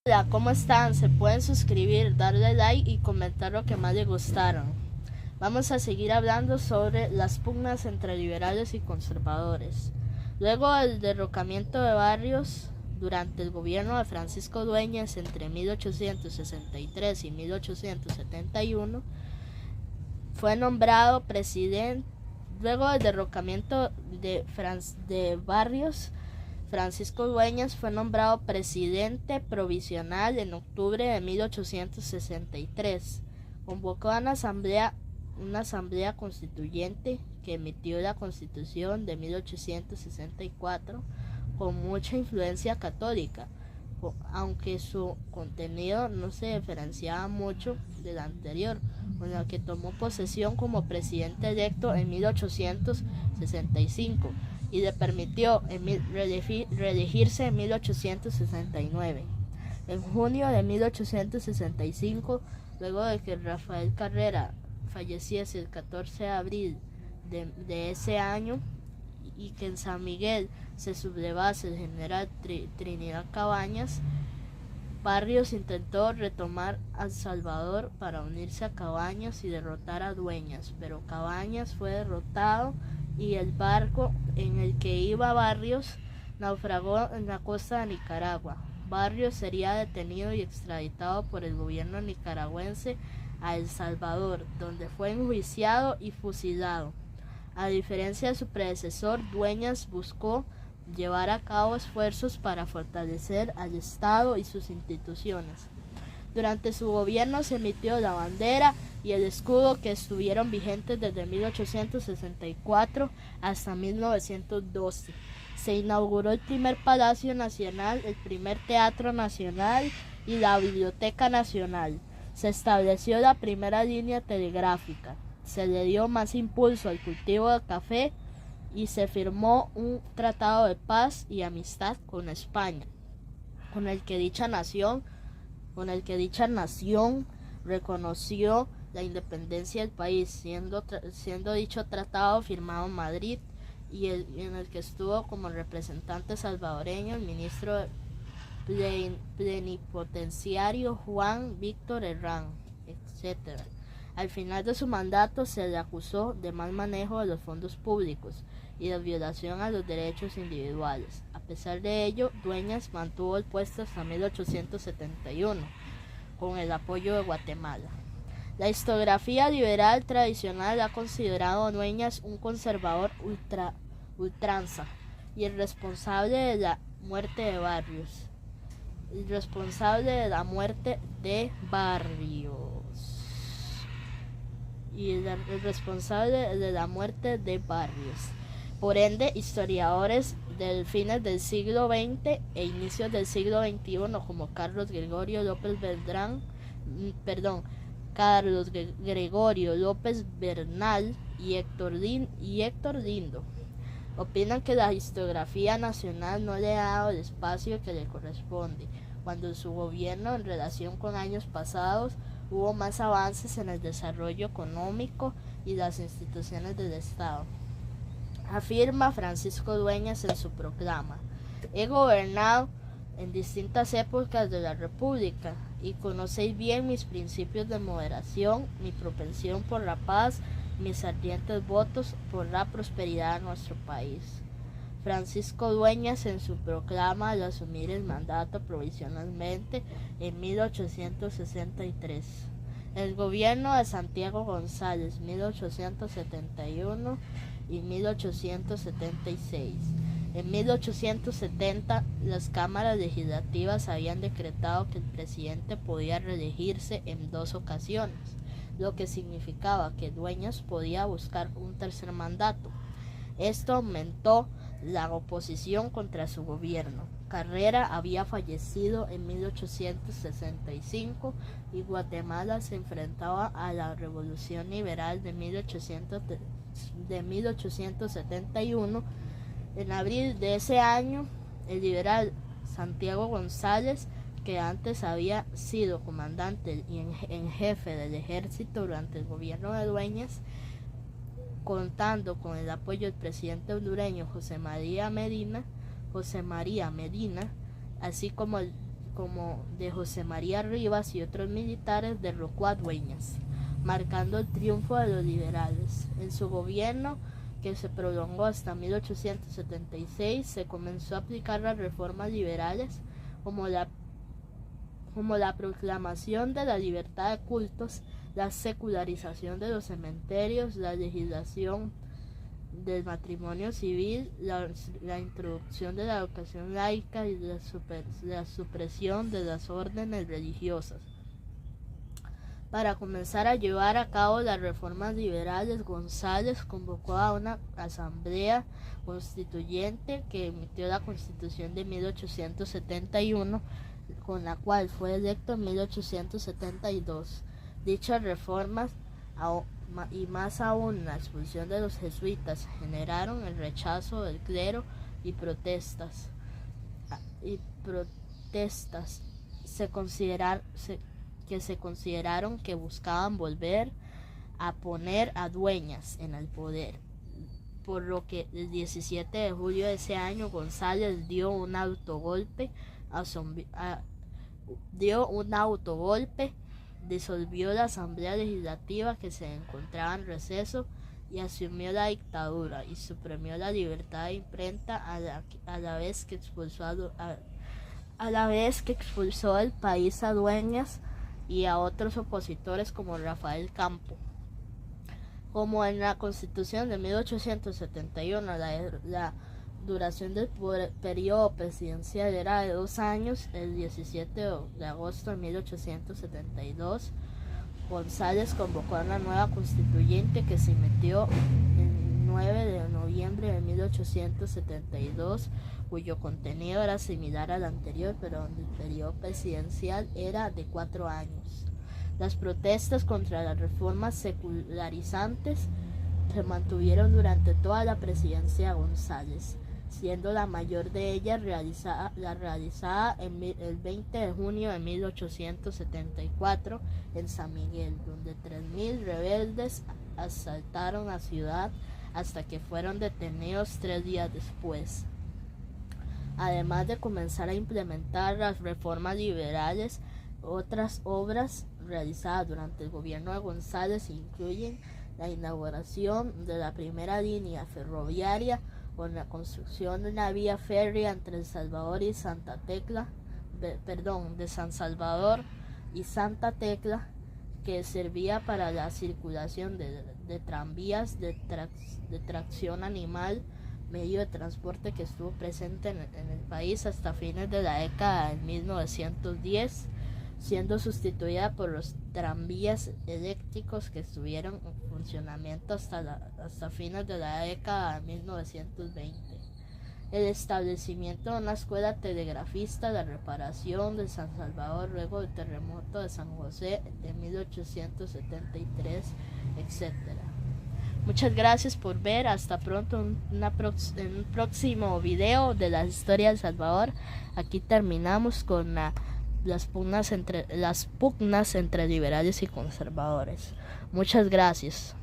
Hola, ¿cómo están? Se pueden suscribir, darle like y comentar lo que más les gustaron. Vamos a seguir hablando sobre las pugnas entre liberales y conservadores. Luego del derrocamiento de Barrios durante el gobierno de Francisco Dueñas entre 1863 y 1871, fue nombrado presidente. Luego del derrocamiento de Barrios, Francisco Dueñas fue nombrado presidente provisional en octubre de 1863. Convocó a una asamblea constituyente que emitió la Constitución de 1864 con mucha influencia católica, aunque su contenido no se diferenciaba mucho del anterior, con la que tomó posesión como presidente electo en 1865 y le permitió reelegirse en 1869. En junio de 1865, luego de que Rafael Carrera falleciese el 14 de abril de ese año y que en San Miguel se sublevase el general Trinidad Cabañas, Barrios intentó retomar a El Salvador para unirse a Cabañas y derrotar a Dueñas, pero Cabañas fue derrotado y el barco en el que iba Barrios naufragó en la costa de Nicaragua. Barrios sería detenido y extraditado por el gobierno nicaragüense a El Salvador, donde fue enjuiciado y fusilado. A diferencia de su predecesor, Dueñas buscó llevar a cabo esfuerzos para fortalecer al Estado y sus instituciones. Durante su gobierno se emitió la bandera y el escudo que estuvieron vigentes desde 1864 hasta 1912. Se inauguró el primer Palacio Nacional, el primer Teatro Nacional y la Biblioteca Nacional. Se estableció la primera línea telegráfica. Se le dio más impulso al cultivo del café y se firmó un tratado de paz y amistad con España, con el que dicha nación reconoció la independencia del país, siendo dicho tratado firmado en Madrid y en el que estuvo como representante salvadoreño el ministro plenipotenciario Juan Víctor Herrán, etc. Al final de su mandato se le acusó de mal manejo de los fondos públicos y de violación a los derechos individuales. A pesar de ello, Dueñas mantuvo el puesto hasta 1871, con el apoyo de Guatemala. La historiografía liberal tradicional ha considerado a Dueñas un conservador ultranza y el responsable de la muerte de Barrios. Por ende, historiadores del fines del siglo XX e inicios del siglo XXI como Carlos Gregorio López Bernal y Héctor Lindo opinan que la historiografía nacional no le ha dado el espacio que le corresponde, cuando en su gobierno, en relación con años pasados, hubo más avances en el desarrollo económico y las instituciones del Estado. Afirma Francisco Dueñas en su proclama: he gobernado en distintas épocas de la República y conocéis bien mis principios de moderación, mi propensión por la paz, mis ardientes votos por la prosperidad de nuestro país. Francisco Dueñas en su proclama al asumir el mandato provisionalmente en 1863. El gobierno de Santiago González, 1871 y 1876. En 1870, las cámaras legislativas habían decretado que el presidente podía reelegirse en 2 ocasiones, lo que significaba que Dueñas podía buscar un tercer mandato. Esto aumentó la oposición contra su gobierno. Carrera había fallecido en 1865 y Guatemala se enfrentaba a la Revolución Liberal de 1871. En abril de ese año, el liberal Santiago González, que antes había sido comandante en jefe del ejército durante el gobierno de Dueñas, contando con el apoyo del presidente hondureño José María Medina, así como el como de José María Rivas y otros militares, derrocó a Dueñas, marcando el triunfo de los liberales. En su gobierno, que se prolongó hasta 1876, se comenzó a aplicar las reformas liberales como la proclamación de la libertad de cultos, la secularización de los cementerios, la legislación del matrimonio civil, la introducción de la educación laica y la supresión de las órdenes religiosas. Para comenzar a llevar a cabo las reformas liberales, González convocó a una asamblea constituyente que emitió la Constitución de 1871, con la cual fue electo en 1872. Dichas reformas, y más aún la expulsión de los jesuitas, generaron el rechazo del clero y protestas. Se consideraron que buscaban volver a poner a Dueñas en el poder, por lo que el 17 de julio de ese año González dio un autogolpe, disolvió la Asamblea Legislativa, que se encontraba en receso, y asumió la dictadura y suprimió la libertad de imprenta a la vez que expulsó del país a Dueñas y a otros opositores como Rafael Campo. Como en la Constitución de 1871, la duración del periodo presidencial era de 2 años, el 17 de agosto de 1872, González convocó a una nueva constituyente que se emitió el 9 de noviembre de 1872, cuyo contenido era similar al anterior, pero donde el periodo presidencial era de 4 años. Las protestas contra las reformas secularizantes se mantuvieron durante toda la presidencia de González, siendo la mayor de ellas realizada el 20 de junio de 1874 en San Miguel, donde 3.000 rebeldes asaltaron la ciudad hasta que fueron detenidos 3 días después. Además de comenzar a implementar las reformas liberales, otras obras realizadas durante el gobierno de González incluyen la inauguración de la primera línea ferroviaria, con la construcción de una vía férrea entre El Salvador y Santa Tecla, de San Salvador y Santa Tecla, que servía para la circulación de tranvías de tracción animal, medio de transporte que estuvo presente en el país hasta fines de la década de 1910, siendo sustituida por los tranvías eléctricos que estuvieron en funcionamiento hasta fines de la década de 1920. El establecimiento de una escuela telegrafista, la reparación de San Salvador luego del terremoto de San José de 1873, etc. Muchas gracias por ver. Hasta pronto en un próximo video de la historia de El Salvador. Aquí terminamos con las pugnas entre liberales y conservadores. Muchas gracias.